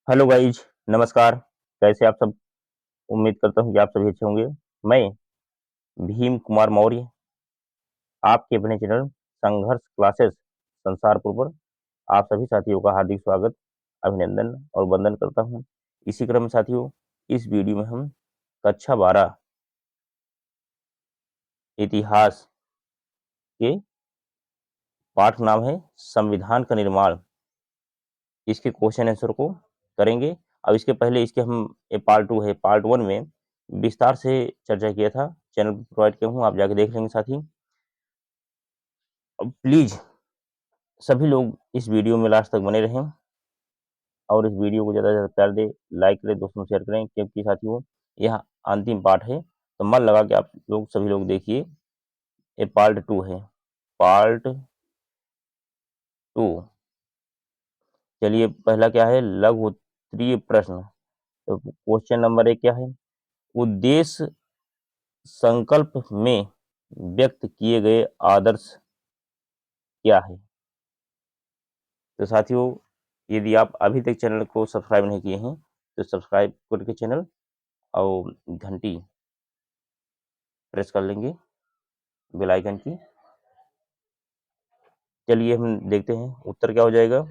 Hello guys, नमस्कार। कैसे आप सब? उम्मीद करता हूँ कि आप सभी अच्छे होंगे। मैं भीम कुमार मौर्य आपके अपने चैनल संघर्ष क्लासेस संसारपुर पर आप सभी साथियों का हार्दिक स्वागत, अभिनंदन और वंदन करता हूँ। इसी क्रम में साथियों, इस वीडियो में हम कक्षा 12 इतिहास के पाठ नाम है संविधान का निर्माण, इसके क्वेश्चन आंसर को करेंगे। अब इसके पहले इसके हम ये पार्ट 2 है, पार्ट 1 में विस्तार से चर्चा किया था, चैनल पर प्रोवाइड किया हूँ, आप जाके देख लेंगे साथी। अब प्लीज सभी लोग इस वीडियो में लास्ट तक बने रहें और इस वीडियो को ज़्यादा से ज़्यादा प्यार दें, लाइक करें, दोस्तों में शेयर करें, क्योंकि साथियों यह अंतिम पार्ट है, तो मन लगा के आप लोग सभी लोग देखिए। ये पार्ट 2 है, पार्ट 2। चलिए, पहला क्या है? लघु उत्तरीय प्रश्न। तो क्वेश्चन नंबर 1 क्या है? उद्देश्य संकल्प में व्यक्त किए गए आदर्श क्या है? तो साथियों, यदि आप अभी तक चैनल को सब्सक्राइब नहीं किए हैं तो सब्सक्राइब करके चैनल और घंटी प्रेस कर लेंगे, बेल आइकन की। चलिए हम देखते हैं उत्तर क्या हो जाएगा।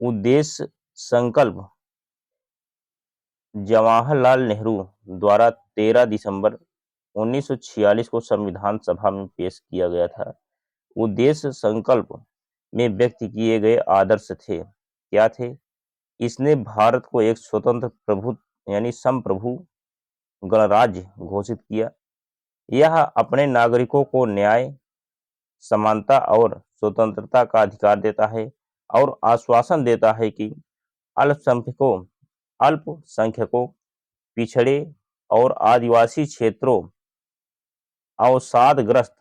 उद्देश्य संकल्प जवाहरलाल नेहरू द्वारा 13 दिसंबर 1946 को संविधान सभा में पेश किया गया था। उद्देश्य संकल्प में व्यक्त किए गए आदर्श थे, क्या थे? इसने भारत को एक स्वतंत्र प्रभु यानी संप्रभु गणराज्य घोषित किया। यह अपने नागरिकों को न्याय, समानता और स्वतंत्रता का अधिकार देता है और आश्वासन देता है कि अल्पसंख्यकों अल्पसंख्यकों, पिछड़े और आदिवासी क्षेत्रों, अवसादग्रस्त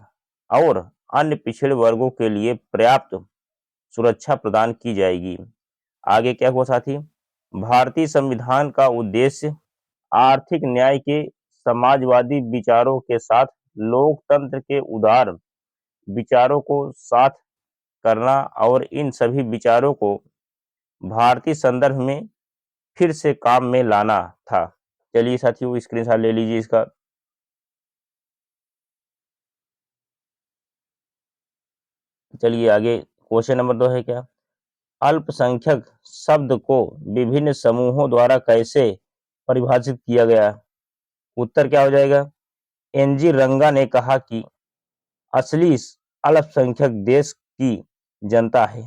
और अन्य पिछड़े वर्गों के लिए पर्याप्त सुरक्षा प्रदान की जाएगी। आगे क्या हुआ साथी? भारतीय संविधान का उद्देश्य आर्थिक न्याय के समाजवादी विचारों के साथ लोकतंत्र के उदार विचारों को साथ करना और इन सभी विचारों को भारतीय संदर्भ में फिर से काम में लाना था। चलिए साथियों, स्क्रीनशॉट ले लीजिए इसका। चलिए आगे, क्वेश्चन नंबर 2 है क्या? अल्पसंख्यक शब्द को विभिन्न समूहों द्वारा कैसे परिभाषित किया गया? उत्तर क्या हो जाएगा? एनजी रंगा ने कहा कि असली अल्पसंख्यक देश की जनता है।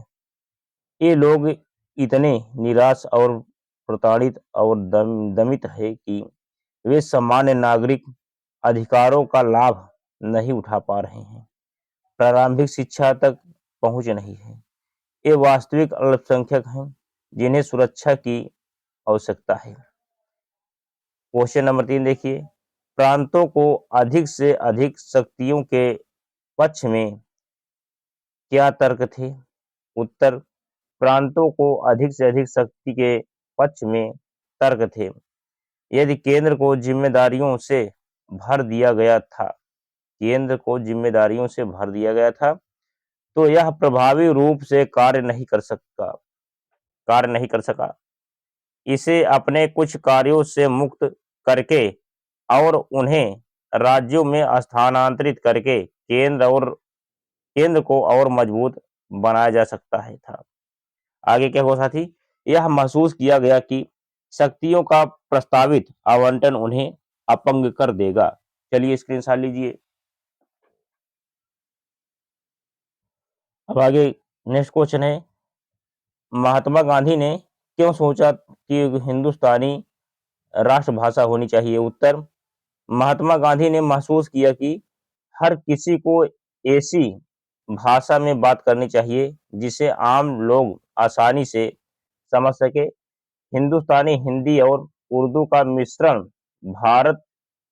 ये लोग इतने निराश और प्रताड़ित और दमित है कि वे सामान्य नागरिक अधिकारों का लाभ नहीं उठा पा रहे हैं, प्रारंभिक शिक्षा तक पहुंच नहीं है। ये वास्तविक अल्पसंख्यक हैं जिन्हें सुरक्षा की आवश्यकता है। क्वेश्चन नंबर 3 देखिए, प्रांतों को अधिक से अधिक शक्तियों के पक्ष में क्या तर्क थे? उत्तर, प्रांतों को अधिक से अधिक शक्ति के पक्ष में तर्क थे। यदि केंद्र को जिम्मेदारियों से भर दिया गया था केंद्र को जिम्मेदारियों से भर दिया गया था तो यह प्रभावी रूप से कार्य नहीं कर सका। इसे अपने कुछ कार्यों से मुक्त करके और उन्हें राज्यों में स्थानांतरित करके केंद्र को और मजबूत बनाया जा सकता है था। आगे क्या हुआ साथी? यह महसूस किया गया कि शक्तियों का प्रस्तावित आवंटन उन्हें अपंग कर देगा। चलिए स्क्रीनशॉट लीजिए। अब आगे नेक्स्ट क्वेश्चन है, महात्मा गांधी ने क्यों सोचा कि हिंदुस्तानी राष्ट्रभाषा होनी चाहिए? उत्तर, महात्मा गांधी ने महसूस किया कि हर किसी को ऐसी भाषा में बात करनी चाहिए जिसे आम लोग आसानी से समझ सके। हिंदुस्तानी हिंदी और उर्दू का मिश्रण भारत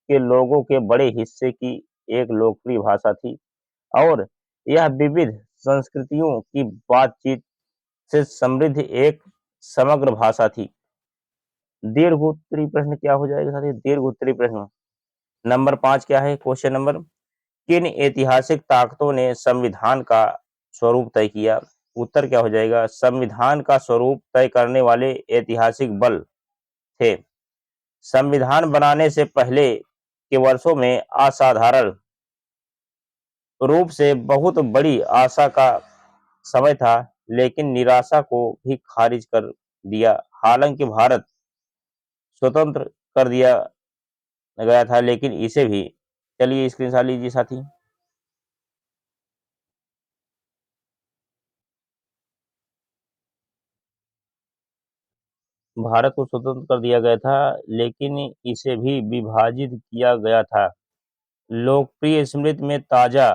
के लोगों के बड़े हिस्से की एक लोकप्रिय भाषा थी और यह विविध संस्कृतियों की बातचीत से समृद्ध एक समग्र भाषा थी। दीर्घ उत्तरीय प्रश्न क्या हो जाएगा साथी? दीर्घ उत्तरीय प्रश्न नंबर 5 क्या है? क्वेश्चन नंबर, किन ऐतिहासिक ताकतों ने संविधान का स्वरूप तय किया? उत्तर क्या हो जाएगा? संविधान का स्वरूप तय करने वाले ऐतिहासिक बल थे। संविधान बनाने से पहले के वर्षों में असाधारण रूप से बहुत बड़ी आशा का समय था, लेकिन निराशा को भी खारिज कर दिया। हालांकि भारत स्वतंत्र कर दिया गया था, लेकिन इसे भी, चलिए स्क्रीनशॉट लीजिए साथी। भारत को स्वतंत्र कर दिया गया था, लेकिन इसे भी विभाजित किया गया था। लोकप्रिय स्मृति में ताजा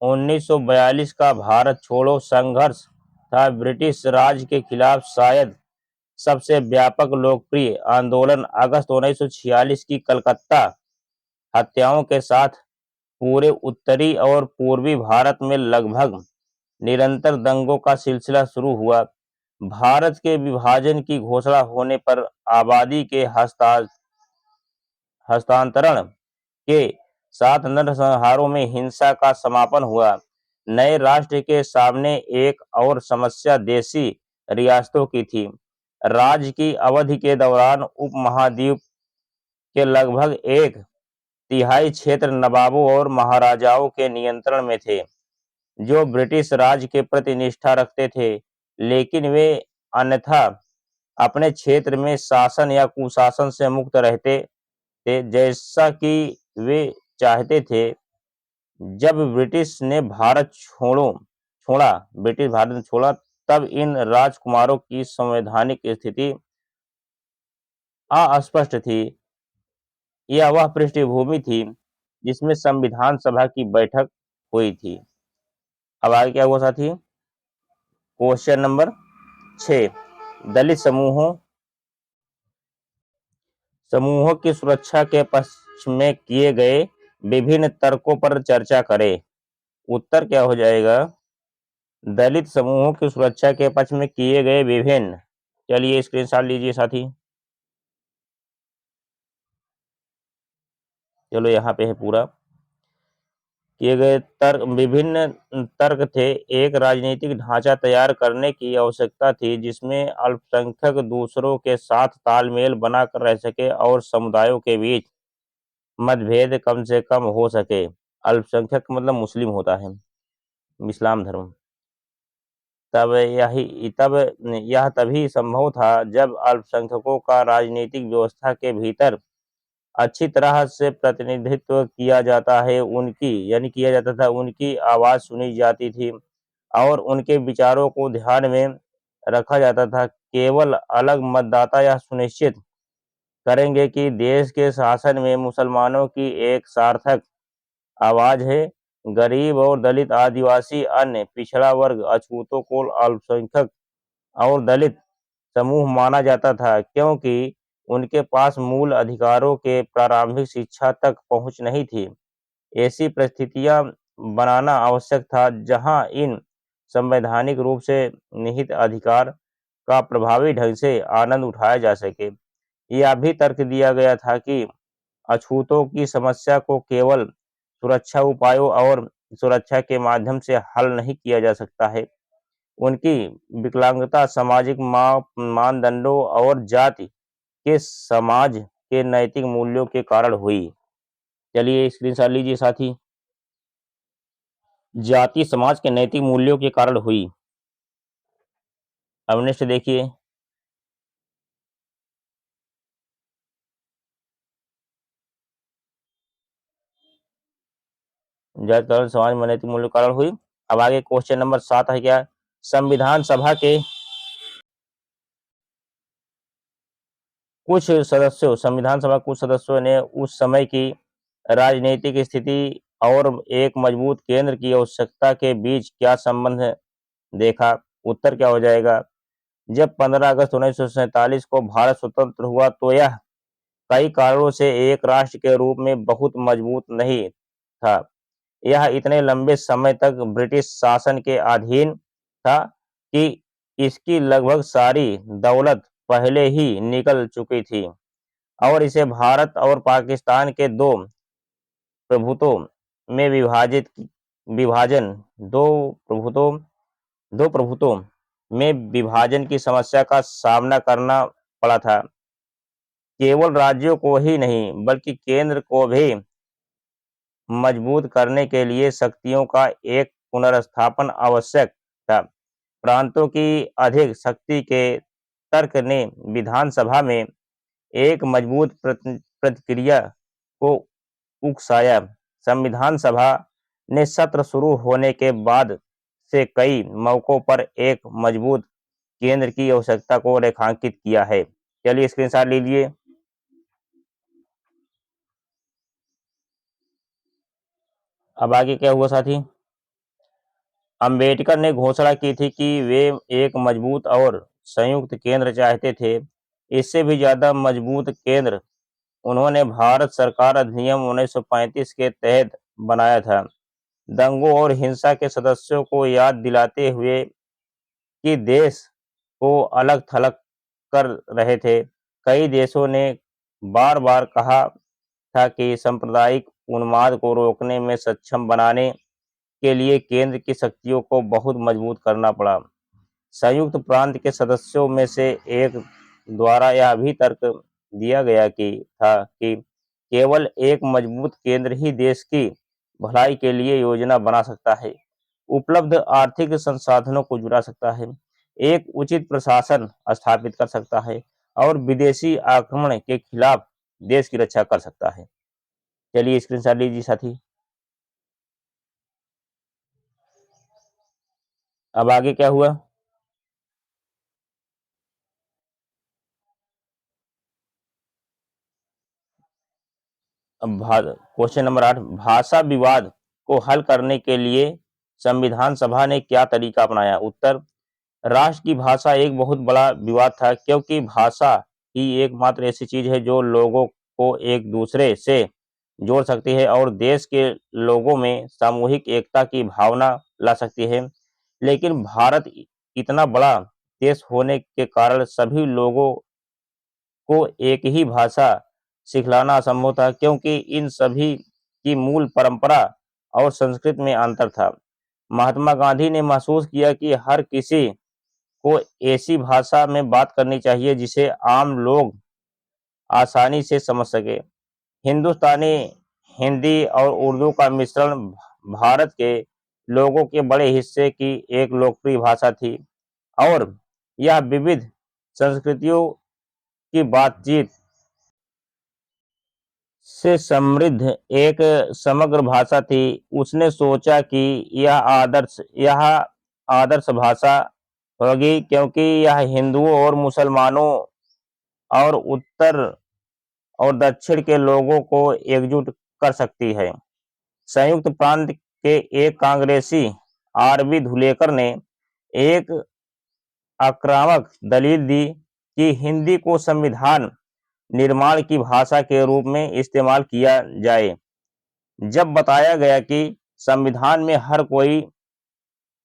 1942 का भारत छोड़ो संघर्ष था। ब्रिटिश राज के खिलाफ शायद सबसे व्यापक लोकप्रिय आंदोलन अगस्त 1946 की कलकत्ता हत्याओं के साथ पूरे उत्तरी और पूर्वी भारत में लगभग निरंतर दंगों का सिलसिला शुरू हुआ। भारत के विभाजन की घोषणा होने पर आबादी के हस्तांतरण के साथ नरसंहारों में हिंसा का समापन हुआ। नए राष्ट्र के सामने एक और समस्या देशी रियासतों की थी। राज्य की अवधि के दौरान उपमहाद्वीप के लगभग एक तिहाई क्षेत्र नवाबों और महाराजाओं के नियंत्रण में थे, जो ब्रिटिश राज के प्रति निष्ठा रखते थे, लेकिन वे अन्यथा अपने क्षेत्र में शासन या कुशासन से मुक्त रहते थे, जैसा कि वे चाहते थे। जब ब्रिटिश ने भारत छोड़ा ब्रिटिश भारत ने छोड़ा, तब इन राजकुमारों की संवैधानिक स्थिति अस्पष्ट थी। यह वह पृष्ठभूमि थी जिसमें संविधान सभा की बैठक हुई थी। अब आगे क्या हुआ साथी? क्वेश्चन नंबर 6, दलित समूहों की सुरक्षा के पक्ष में किए गए विभिन्न तर्कों पर चर्चा करें। उत्तर क्या हो जाएगा? दलित समूहों की सुरक्षा के पक्ष में किए गए विभिन्न, चलिए स्क्रीनशॉट लीजिए साथी। चलो यहाँ पे है पूरा। किए गए तर्क, विभिन्न तर्क थे। एक, राजनीतिक ढांचा तैयार करने की आवश्यकता थी जिसमें अल्पसंख्यक दूसरों के साथ तालमेल बनाकर रह सके और समुदायों के बीच मतभेद कम से कम हो सके। अल्पसंख्यक मतलब मुस्लिम होता है, इस्लाम धर्म। तब यह तभी संभव था जब अल्पसंख्यकों का राजनीतिक व्यवस्था के भीतर अच्छी तरह से प्रतिनिधित्व किया जाता है, किया जाता था, उनकी आवाज सुनी जाती थी और उनके विचारों को ध्यान में रखा जाता था। केवल अलग मतदाता यह सुनिश्चित करेंगे कि देश के शासन में मुसलमानों की एक सार्थक आवाज है। गरीब और दलित, आदिवासी, अन्य पिछड़ा वर्ग, अछूतों को अल्पसंख्यक और दलित समूह माना जाता था, क्योंकि उनके पास मूल अधिकारों के प्रारंभिक शिक्षा तक पहुंच नहीं थी। ऐसी परिस्थितियां बनाना आवश्यक था जहां इन संवैधानिक रूप से निहित अधिकार का प्रभावी ढंग से आनंद उठाया जा सके। यह भी तर्क दिया गया था कि अछूतों की समस्या को केवल सुरक्षा उपायों और सुरक्षा के माध्यम से हल नहीं किया जा सकता है। उनकी विकलांगता सामाजिक मानदंडों और जाति के समाज के नैतिक मूल्यों के कारण हुई। चलिए स्क्रीनशॉट लीजिए साथी। जाति समाज के नैतिक मूल्यों के कारण हुई। अब नेक्स्ट देखिए, जाति कारण समाज में नैतिक मूल्यों के कारण हुई। अब आगे क्वेश्चन नंबर 7 है क्या? संविधान सभा के कुछ सदस्यों ने उस समय की राजनीतिक स्थिति और एक मजबूत केंद्र की आवश्यकता के बीच क्या संबंध देखा। उत्तर क्या हो जाएगा? जब 15 अगस्त 1947 को भारत स्वतंत्र हुआ तो यह कई कारणों से एक राष्ट्र के रूप में बहुत मजबूत नहीं था। यह इतने लंबे समय तक ब्रिटिश शासन के अधीन था कि इसकी लगभग सारी दौलत पहले ही निकल चुकी थी और इसे भारत और पाकिस्तान के प्रभुत्वों में विभाजन दो प्रभुत्वों दो प्रभुत्वों में विभाजन की समस्या का सामना करना पड़ा था। केवल राज्यों को ही नहीं बल्कि केंद्र को भी मजबूत करने के लिए शक्तियों का एक पुनर्स्थापन आवश्यक था। प्रांतों की अधिक शक्ति के तर्क ने विधानसभा में एक मजबूत प्रतिक्रिया को उकसाया। संविधान सभा ने सत्र शुरू होने के बाद से कई मौकों पर एक मजबूत केंद्र की आवश्यकता को रेखांकित किया है। चलिए स्क्रीनशॉट लीजिए। अब आगे क्या हुआ साथी? अंबेडकर ने घोषणा की थी कि वे एक मजबूत और संयुक्त केंद्र चाहते थे। इससे भी ज्यादा मजबूत केंद्र उन्होंने भारत सरकार अधिनियम 1935 के तहत बनाया था। दंगों और हिंसा के सदस्यों को याद दिलाते हुए कि देश को अलग थलग कर रहे थे, कई देशों ने बार बार कहा था कि सांप्रदायिक उन्माद को रोकने में सक्षम बनाने के लिए केंद्र की शक्तियों को बहुत मजबूत करना पड़ा। संयुक्त प्रांत के सदस्यों में से एक द्वारा यह भी तर्क दिया गया कि केवल एक मजबूत केंद्र ही देश की भलाई के लिए योजना बना सकता है, उपलब्ध आर्थिक संसाधनों को जुटा सकता है, एक उचित प्रशासन स्थापित कर सकता है और विदेशी आक्रमण के खिलाफ देश की रक्षा कर सकता है। चलिए स्क्रीनशॉट लीजिए साथी। अब आगे क्या हुआ? अब क्वेश्चन नंबर 8, भाषा विवाद को हल करने के लिए संविधान सभा ने क्या तरीका अपनाया? उत्तर, राष्ट्र की भाषा एक बहुत बड़ा विवाद था, क्योंकि भाषा ही एकमात्र ऐसी चीज है जो लोगों को एक दूसरे से जोड़ सकती है और देश के लोगों में सामूहिक एकता की भावना ला सकती है। लेकिन भारत इतना बड़ा देश होने के कारण सभी लोगों को एक ही भाषा सिखलाना असंभव था, क्योंकि इन सभी की मूल परंपरा और संस्कृति में अंतर था। महात्मा गांधी ने महसूस किया कि हर किसी को ऐसी भाषा में बात करनी चाहिए जिसे आम लोग आसानी से समझ सके। हिंदुस्तानी, हिंदी और उर्दू का मिश्रण भारत के लोगों के बड़े हिस्से की एक लोकप्रिय भाषा थी और यह विविध संस्कृतियों की बातचीत से समृद्ध एक समग्र भाषा थी। उसने सोचा कि यह आदर्श भाषा होगी, क्योंकि यह हिंदुओं और मुसलमानों और उत्तर और दक्षिण के लोगों को एकजुट कर सकती है। संयुक्त प्रांत के एक कांग्रेसी आर.बी. धुलेकर ने एक आक्रामक दलील दी कि हिंदी को संविधान निर्माण की भाषा के रूप में इस्तेमाल किया जाए। जब बताया गया कि संविधान में हर कोई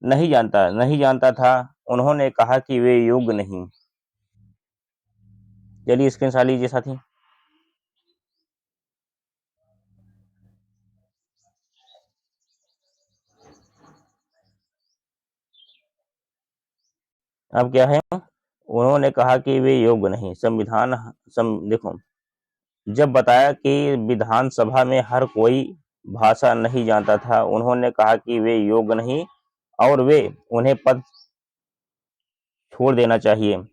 नहीं जानता था, उन्होंने कहा कि वे योग्य नहीं। चलिए स्क्रीनशॉट लीजिए साथी। अब क्या है? उन्होंने कहा कि वे योग्य नहीं। देखो, जब बताया कि विधानसभा में हर कोई भाषा नहीं जानता था, उन्होंने कहा कि वे योग्य नहीं और वे उन्हें पद छोड़ देना चाहिए।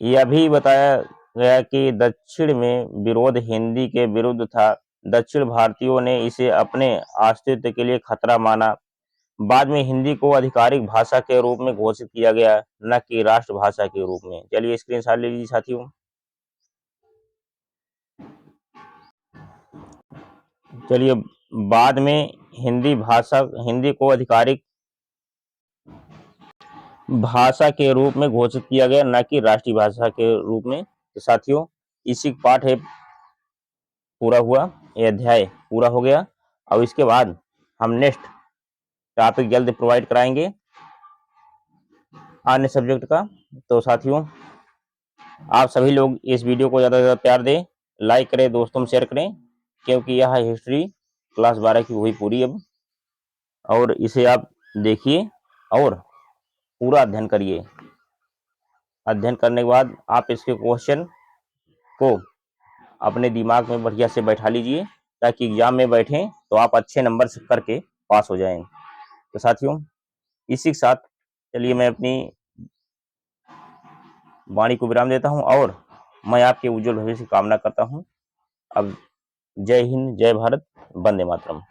यह भी बताया गया कि दक्षिण में विरोध हिंदी के विरुद्ध था। दक्षिण भारतीयों ने इसे अपने अस्तित्व के लिए खतरा माना। बाद में हिंदी को आधिकारिक भाषा के रूप में घोषित किया गया, न कि राष्ट्रभाषा के रूप में। चलिए स्क्रीनशॉट ले लीजिए साथियों। चलिए, बाद में हिंदी को आधिकारिक भाषा के रूप में घोषित किया गया, न कि राष्ट्रीय भाषा के रूप में। तो साथियों, इसी पाठ है पूरा हुआ, ये अध्याय पूरा हो गया। और इसके बाद हम नेक्स्ट टॉपिक जल्द प्रोवाइड कराएंगे अन्य सब्जेक्ट का। तो साथियों, आप सभी लोग इस वीडियो को ज़्यादा से ज़्यादा प्यार दें, लाइक करें, दोस्तों में शेयर करें, क्योंकि यह हिस्ट्री क्लास 12 की हुई पूरी अब, और इसे आप देखिए और पूरा अध्ययन करिए। अध्ययन करने के बाद आप इसके क्वेश्चन को अपने दिमाग में बढ़िया से बैठा लीजिए, ताकि एग्जाम में बैठें तो आप अच्छे नंबर से करके पास हो जाएं। तो साथियों, इसी के साथ चलिए मैं अपनी वाणी को विराम देता हूं और मैं आपके उज्जवल भविष्य की कामना करता हूं। अब जय हिंद, जय भारत, वंदे मातरम।